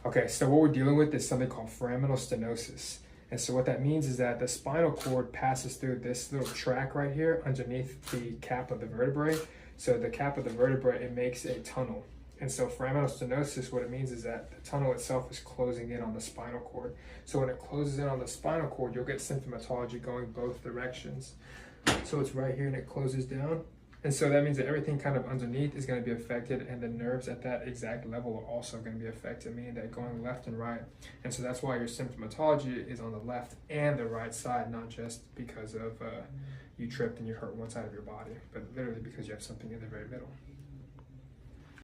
Okay, so what we're dealing with is something called foraminal stenosis. And so what that means is that the spinal cord passes through this little track right here underneath the cap of the vertebrae. So the cap of the vertebrae, it makes a tunnel. And so foraminal stenosis, what it means is that the tunnel itself is closing in on the spinal cord. So when it closes in on the spinal cord, you'll get symptomatology going both directions. So it's right here and it closes down. And so that means that everything kind of underneath is going to be affected, and the nerves at that exact level are also going to be affected, meaning that going left and right. And so that's why your symptomatology is on the left and the right side, not just because of you tripped and you hurt one side of your body, but literally because you have something in the very middle.